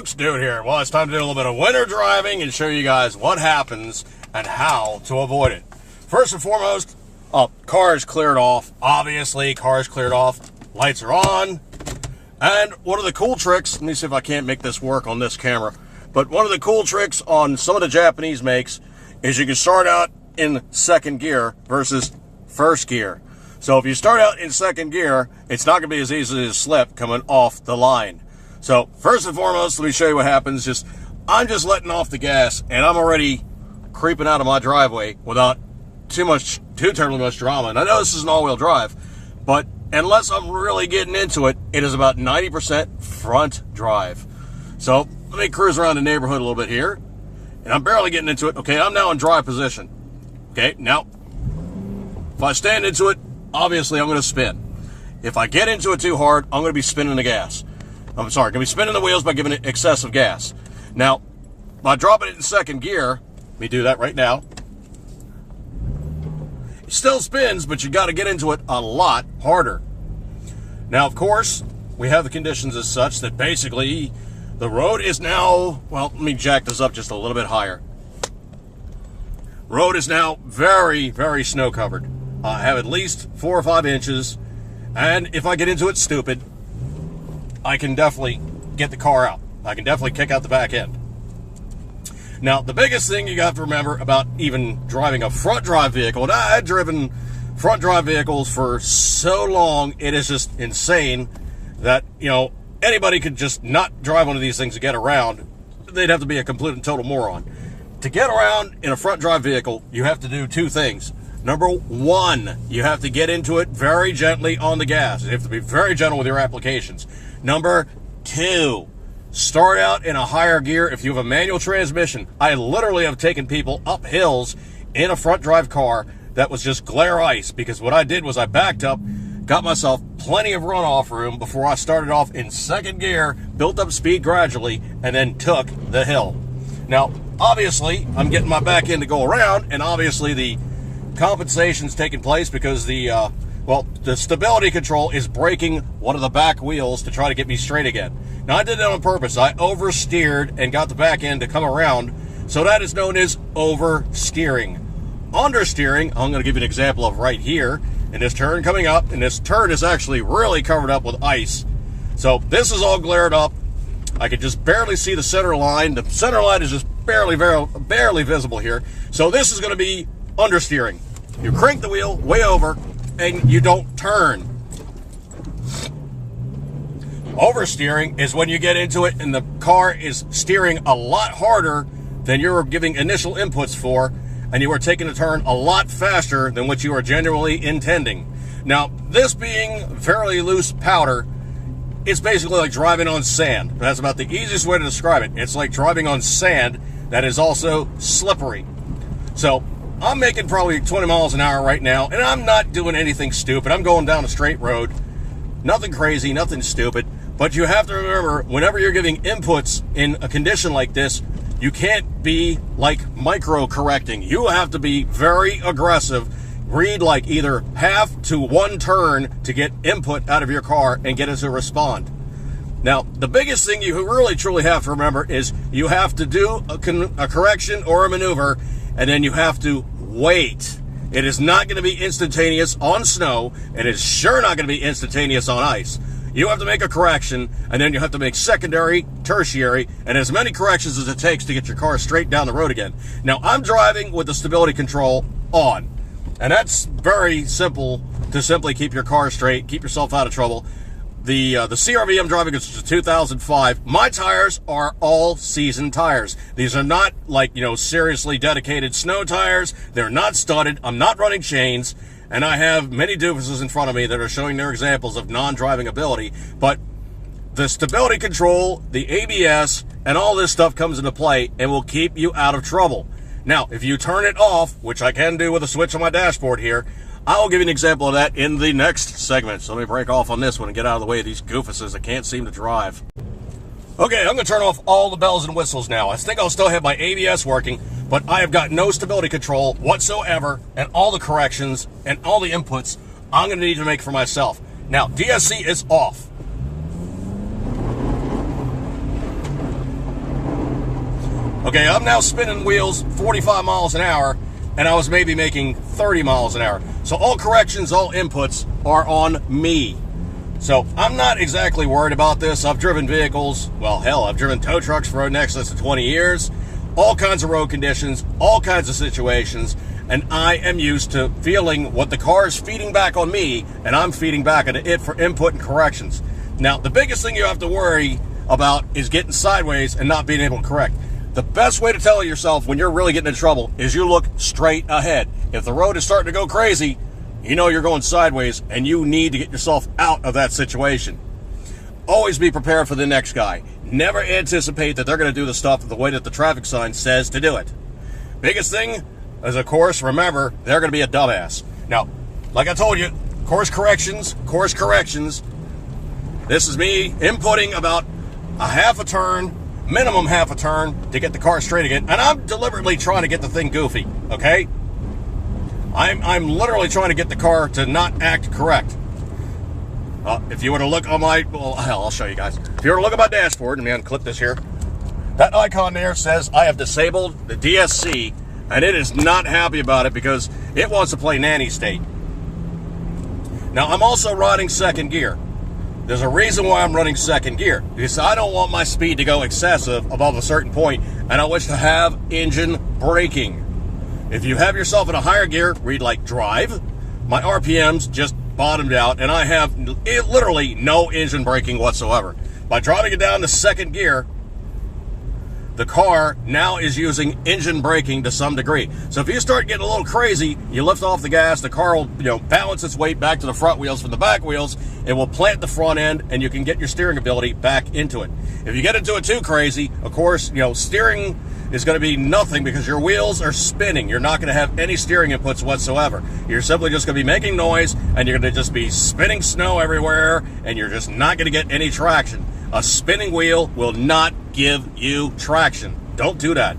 folks, Dude here. Well, it's time to do a little bit of winter driving and show you guys what happens and how to avoid it. First and foremost, car is cleared off. Obviously, car is cleared off. Lights are on. And one of the cool tricks, let me see if I can't make this work on this camera, but one of the cool tricks on some of the Japanese makes is you can start out in second gear versus first gear. So if you start out in second gear, it's not going to be as easy as slip coming off the line. So first and foremost, let me show you what happens. I'm just letting off the gas, and I'm already creeping out of my driveway without too terribly much drama. And I know this is an all-wheel drive, but unless I'm really getting into it, it is about 90% front drive. So let me cruise around the neighborhood a little bit here, and I'm barely getting into it. Okay, I'm now in drive position. Okay, now if I stand into it, obviously I'm going to spin. If I get into it too hard, I'm going to be spinning the gas. I'm sorry, going to be spinning the wheels by giving it excessive gas. Now, by dropping it in second gear, let me do that right now. It still spins, but you got to get into it a lot harder. Now, of course, we have the conditions as such that basically the road is now, well, let me jack this up just a little bit higher. Road is now very, very snow covered. I have at least 4 or 5 inches, and if I get into it stupid, I can definitely get the car out. I can definitely kick out the back end. Now, the biggest thing you have to remember about even driving a front drive vehicle, and I've driven front drive vehicles for so long, it is just insane that, anybody could just not drive one of these things to get around. They'd have to be a complete and total moron. To get around in a front drive vehicle, you have to do 2 things. Number 1, you have to get into it very gently on the gas. You have to be very gentle with your applications. Number 2, start out in a higher gear if you have a manual transmission. I literally have taken people up hills in a front drive car that was just glare ice, because what I did was I backed up, got myself plenty of runoff room before I started off in second gear, built up speed gradually, and then took the hill. Now, obviously, I'm getting my back end to go around, and obviously the compensation's taking place because the stability control is breaking one of the back wheels to try to get me straight again. Now, I did that on purpose. I oversteered and got the back end to come around, so that is known as oversteering. Understeering, I'm going to give you an example of right here, in this turn coming up, and this turn is actually really covered up with ice. So this is all glared up. I can just barely see the center line. The center line is just barely visible here. So this is going to be understeering. You crank the wheel way over, and you don't turn. Oversteering is when you get into it and the car is steering a lot harder than you were giving initial inputs for, and you are taking a turn a lot faster than what you are genuinely intending. Now, this being fairly loose powder, it's basically like driving on sand. That's about the easiest way to describe it. It's like driving on sand that is also slippery. So I'm making probably 20 miles an hour right now, and I'm not doing anything stupid. I'm going down a straight road. Nothing crazy, nothing stupid. But you have to remember, whenever you're giving inputs in a condition like this, you can't be like micro-correcting. You have to be very aggressive. Read like either half to 1 turn to get input out of your car and get it to respond. Now, the biggest thing you really truly have to remember is you have to do a correction or a maneuver, and then you have to wait. It is not going to be instantaneous on snow, and it's sure not going to be instantaneous on ice. You have to make a correction, and then you have to make secondary, tertiary, and as many corrections as it takes to get your car straight down the road again. Now, I'm driving with the stability control on, and that's very simple to simply keep your car straight, keep yourself out of trouble. The CRV I'm driving is a 2005. My tires are all-season tires. These are not like, seriously dedicated snow tires. They're not studded. I'm not running chains. And I have many doofuses in front of me that are showing their examples of non-driving ability. But the stability control, the ABS, and all this stuff comes into play and will keep you out of trouble. Now, if you turn it off, which I can do with a switch on my dashboard here, I will give you an example of that in the next segment. So let me break off on this one and get out of the way of these goofuses that can't seem to drive. Okay, I'm going to turn off all the bells and whistles now. I think I'll still have my ABS working, but I have got no stability control whatsoever, and all the corrections and all the inputs I'm going to need to make for myself. Now, DSC is off. Okay, I'm now spinning wheels 45 miles an hour, and I was maybe making 30 miles an hour. So all corrections, all inputs are on me. So I'm not exactly worried about this. I've driven vehicles, well, hell, I've driven tow trucks for in excess of 20 years, all kinds of road conditions, all kinds of situations, and I am used to feeling what the car is feeding back on me, and I'm feeding back into it for input and corrections. Now, the biggest thing you have to worry about is getting sideways and not being able to correct. The best way to tell yourself when you're really getting in trouble is you look straight ahead. If the road is starting to go crazy, you know you're going sideways and you need to get yourself out of that situation. Always be prepared for the next guy. Never anticipate that they're going to do the stuff the way that the traffic sign says to do it. Biggest thing is, of course, remember, they're going to be a dumbass. Now, like I told you, course corrections. This is me inputting about a half a turn, minimum half a turn, to get the car straight again. And I'm deliberately trying to get the thing goofy, okay? I'm literally trying to get the car to not act correct. If you were to look on my, well, hell, I'll show you guys. If you were to look at my dashboard, and me unclip this here, that icon there says I have disabled the DSC, and it is not happy about it because it wants to play nanny state. Now, I'm also riding second gear. There's a reason why I'm running second gear, because I don't want my speed to go excessive above a certain point, and I wish to have engine braking. If you have yourself in a higher gear, read like drive, my RPMs just bottomed out, and I have literally no engine braking whatsoever. By dropping it down to second gear, the car now is using engine braking to some degree. So if you start getting a little crazy, you lift off the gas, the car will, balance its weight back to the front wheels from the back wheels. It will plant the front end, and you can get your steering ability back into it. If you get into it too crazy, of course, steering is going to be nothing because your wheels are spinning. You're not going to have any steering inputs whatsoever. You're simply just going to be making noise, and you're going to just be spinning snow everywhere, and you're just not going to get any traction. A spinning wheel will not give you traction. Don't do that.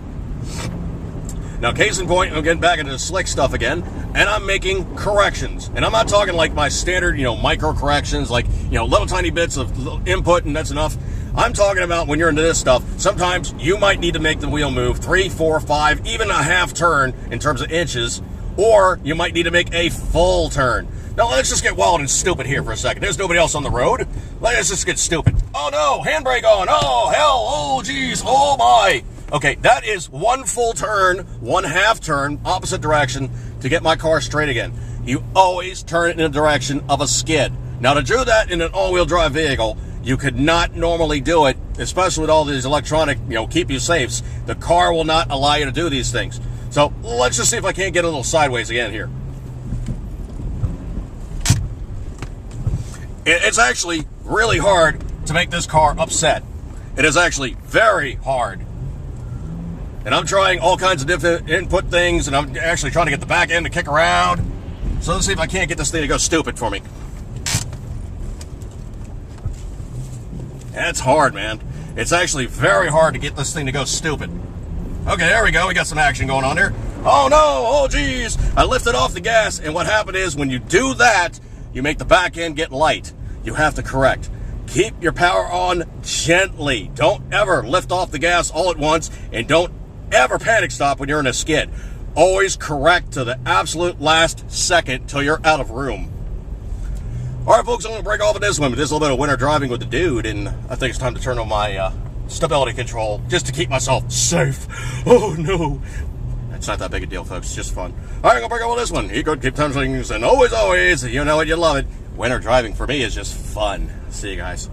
Now, case in point, I'm getting back into the slick stuff again, and I'm making corrections. And I'm not talking like my standard, micro corrections, like, little tiny bits of input, and that's enough. I'm talking about when you're into this stuff, sometimes you might need to make the wheel move 3, 4, 5, even a half turn in terms of inches, or you might need to make a full turn. Now, let's just get wild and stupid here for a second. There's nobody else on the road. Let's just get stupid. Oh, no, handbrake on. Oh, hell, oh, geez, oh, my. Okay, that is one full turn, one half turn, opposite direction to get my car straight again. You always turn it in the direction of a skid. Now, to do that in an all-wheel drive vehicle, you could not normally do it, especially with all these electronic, keep you safes. The car will not allow you to do these things. So let's just see if I can't get a little sideways again here. It's actually really hard to make this car upset. It is actually very hard. And I'm trying all kinds of different input things, and I'm actually trying to get the back end to kick around. So let's see if I can't get this thing to go stupid for me. That's hard, man. It's actually very hard to get this thing to go stupid. Okay, there we go. We got some action going on there. Oh, no. Oh, geez. I lifted off the gas, and what happened is when you do that, you make the back end get light. You have to correct. Keep your power on gently. Don't ever lift off the gas all at once, and don't ever panic stop when you're in a skid. Always correct to the absolute last second till you're out of room. All right, folks, I'm going to break off of this one with this little bit of winter driving with the dude, and I think it's time to turn on my stability control just to keep myself safe. Oh, no. It's not that big a deal, folks. It's just fun. All right, I'm going to break off with this one. You could keep time things, and always, you know it, you love it. Winter driving for me is just fun. See you guys.